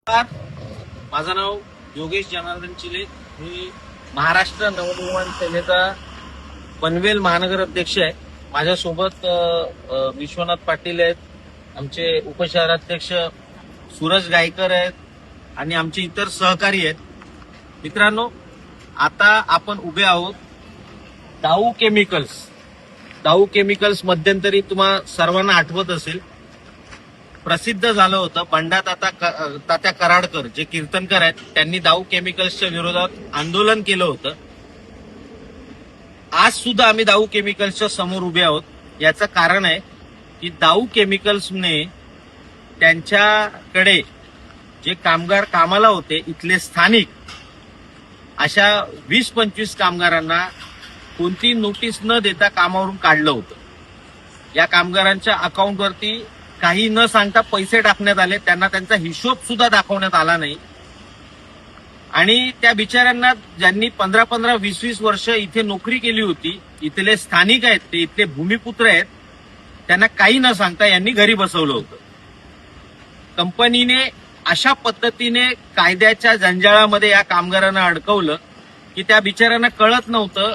माझं नाव योगेश जनार्दन चिले. मी महाराष्ट्र नवनिर्माण सेनेचा पनवेल महानगर अध्यक्ष आहे. माझ्यासोबत विश्वनाथ पाटील आहेत, आमचे उपशहराध्यक्ष सूरज गायकर आहेत आणि आमचे इतर सहकारी आहेत. मित्रांनो, आता आपण उभे आहोत दाऊ केमिकल्स मध्यंतरी तुम्हा सर्वांना आठवत असेल, प्रसिद्ध झालं होतं. बंडा तात्या कराडकर जे कीर्तनकर आहेत, त्यांनी दाऊ केमिकल्सच्या विरोधात आंदोलन केलं होतं. आज सुद्धा आम्ही दाऊ केमिकल्सच्या समोर उभे आहोत. याचं कारण आहे की दाऊ केमिकल्सने त्यांच्याकडे जे कामगार कामाला होते, इथले स्थानिक, अशा 20-25 कामगारांना कोणती नोटीस न देता कामावरून काढलं होतं. या कामगारांच्या अकाउंटवरती काही न सांगता पैसे टाकण्यात आले, त्यांना त्यांचा हिशोब सुद्धा दाखवण्यात आला नाही. आणि त्या बिचाऱ्यांना, ज्यांनी 15-15, 20-20 वर्ष इथे नोकरी केली होती, इथले स्थानिक आहेत, ते इथले भूमिपुत्र आहेत, त्यांना काही न सांगता यांनी घरी बसवलं होतं. कंपनीने अशा पद्धतीने कायद्याच्या जंजाळामध्ये या कामगारांना अडकवलं की त्या बिचाऱ्यांना कळत नव्हतं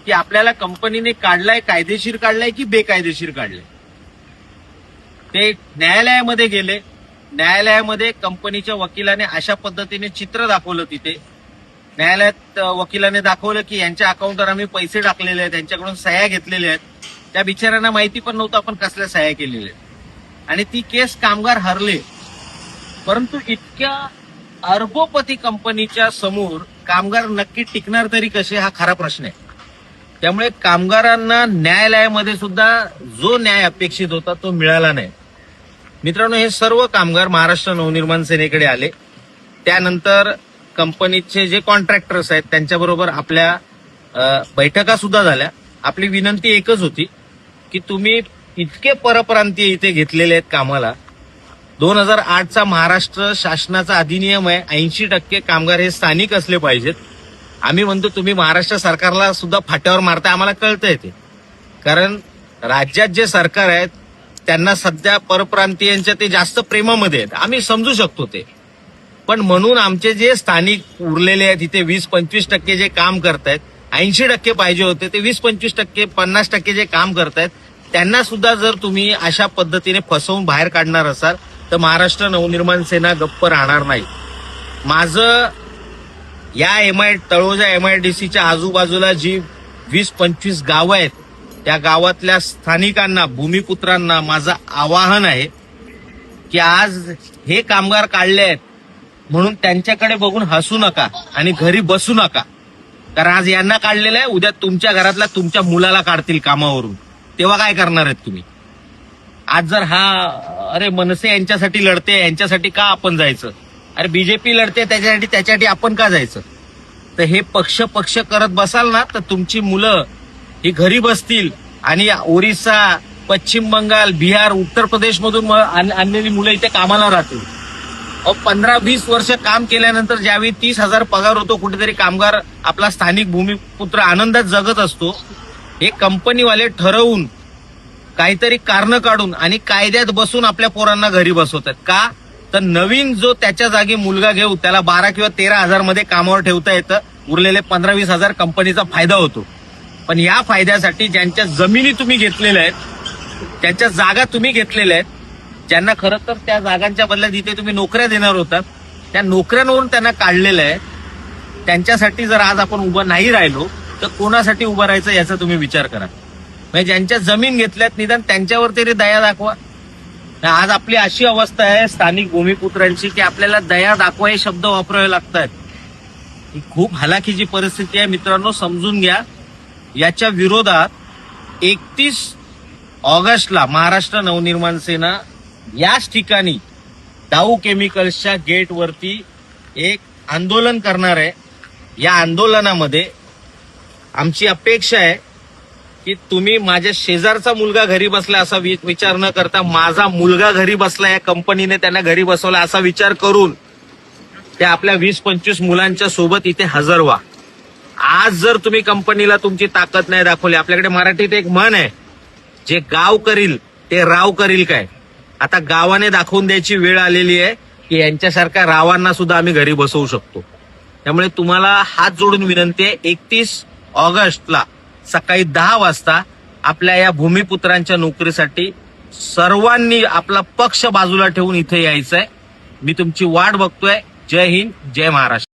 की आपल्याला कंपनीने काढलाय, कायदेशीर काढलाय की बेकायदेशीर काढलाय. ते न्यायालयामध्ये गेले. न्यायालयामध्ये कंपनीच्या वकिलाने अशा पद्धतीने चित्र दाखवलं. तिथे न्यायालयात वकिलाने दाखवलं की यांच्या अकाउंटवर आम्ही पैसे टाकलेले आहेत, त्यांच्याकडून सह्या घेतलेल्या आहेत. त्या बिचाऱ्यांना माहिती पण नव्हतं आपण कसल्या सह्या केलेल्या आहेत. आणि ती केस कामगार हरले. परंतु इतक्या अरबोपती कंपनीच्या समोर कामगार नक्की टिकणार तरी कसे, हा खरा प्रश्न आहे. त्यामुळे कामगारांना न्यायालयामध्ये सुद्धा जो न्याय अपेक्षित होता तो मिळाला नाही. मित्रांनो, हे सर्व कामगार महाराष्ट्र नवनिर्माण सेनेकडे आले. त्यानंतर कंपनीचे जे कॉन्ट्रॅक्टर्स आहेत त्यांच्याबरोबर आपल्या बैठका सुद्धा झाल्या. आपली विनंती एकच होती की तुम्ही इतके परप्रांतीय इथे घेतलेले आहेत कामाला. 2008चा महाराष्ट्र शासनाचा अधिनियम आहे, 80% कामगार हे स्थानिक असले पाहिजेत. आम्ही म्हणतो तुम्ही महाराष्ट्र सरकारला सुद्धा फाट्यावर मारताय, आम्हाला कळतंय ते. कारण राज्यात जे सरकार आहेत त्यांना सध्या परप्रांतीयांच्या ते जास्त प्रेमामध्ये आहेत, आम्ही समजू शकतो ते. पण म्हणून आमचे जे स्थानिक उरलेले आहेत इथे 20-25% जे काम करतायत, 80% पाहिजे होते ते 20-25%, 50% जे काम करतायत, त्यांना सुद्धा जर तुम्ही अशा पद्धतीने फसवून बाहेर काढणार असाल तर महाराष्ट्र नवनिर्माण सेना गप्प राहणार नाही. माझं या तळोजा MIDCच्या आजूबाजूला जी 20-25 गावं आहेत, त्या गावातल्या स्थानिकांना, भूमिपुत्रांना माझं आवाहन आहे की आज हे कामगार काढले आहेत म्हणून त्यांच्याकडे बघून हसू नका आणि घरी बसू नका. कारण आज यांना काढलेलं आहे, उद्या तुमच्या घरातल्या तुमच्या मुलाला काढतील कामावरून, तेव्हा काय करणार आहेत तुम्ही? आज जर अरे मनसे यांच्यासाठी लढते, यांच्यासाठी का आपण जायचं? अरे BJP लढते त्याच्यासाठी आपण का जायचं? तर हे पक्ष करत बसाल ना तर तुमची मुलं ही घरी बसतील आणि ओरिसा, पश्चिम बंगाल, बिहार, उत्तर प्रदेश मधून आणलेली मुलं इथे कामाला राहतील. 15-20 वर्ष काम केल्यानंतर ज्यावेळी 30,000 पगार होतो, कुठेतरी कामगार आपला स्थानिक भूमिपुत्र आनंदात जगत असतो. हे कंपनीवाले ठरवून काहीतरी कारण काढून आणि कायद्यात बसून आपल्या पोरांना घरी बसवतात. का? तर नवीन जो त्याच्या जागी मुलगा घेऊ त्याला 12 किंवा 13,000 मध्ये कामावर ठेवता येतं. उरलेले 15-20 हजार कंपनीचा फायदा होतो. पण या फायद्यासाठी ज्यांच्या जमिनी तुम्ही घेतलेल्या आहेत, त्यांच्या जागा तुम्ही घेतलेल्या आहेत, ज्यांना खरं तर त्या जागांच्या बदल्यात इथे तुम्ही नोकऱ्या देणार होतात, त्या नोकऱ्यांवरून त्यांना काढलेलं आहे. त्यांच्यासाठी जर आज आपण उभं नाही राहिलो तर कोणासाठी उभं राहायचं याचा तुम्ही विचार करा. म्हणजे ज्यांच्या जमीन घेतल्यात निदान त्यांच्यावर तरी दया दाखवा. आज आपली अशी अवस्था आहे स्थानिक भूमिपुत्रांची की आपल्याला दया दाखवा हे शब्द वापरावे लागतात. ही खूप हलाखीची परिस्थिती आहे. मित्रांनो, समजून घ्या. याच्या विरोधात 31 ऑगस्टला महाराष्ट्र नवनिर्माण सेना याच ठिकाणी दाऊ केमिकल्सच्या गेटवरती एक आंदोलन करणार आहे. या आंदोलनामध्ये आमची अपेक्षा आहे की तुम्ही माझ्या शेजारचा मुलगा घरी बसला असा विचार न करता, माझा मुलगा घरी बसला, या कंपनीने त्यांना घरी बसवला असा विचार करून त्या आपल्या 20-25 मुलांच्या सोबत इथे हजर व्हा. आज जर तुम्ही कंपनीला तुमची ताकद नाही दाखवली, आपल्याकडे मराठीत एक म्हण आहे, जे गाव करील ते राव करील काय. आता गावाने दाखवून द्यायची वेळ आलेली आहे की यांच्यासारख्या रावांना सुद्धा आम्ही घरी बसवू शकतो. त्यामुळे तुम्हाला हात जोडून विनंती आहे, 31 ऑगस्टला सकाळी 10 वाजता आपल्या या भूमिपुत्रांच्या नोकरीसाठी सर्वांनी आपला पक्ष बाजूला ठेवून इथे यायचंय. मी तुमची वाट बघतोय. जय हिंद, जय महाराष्ट्र.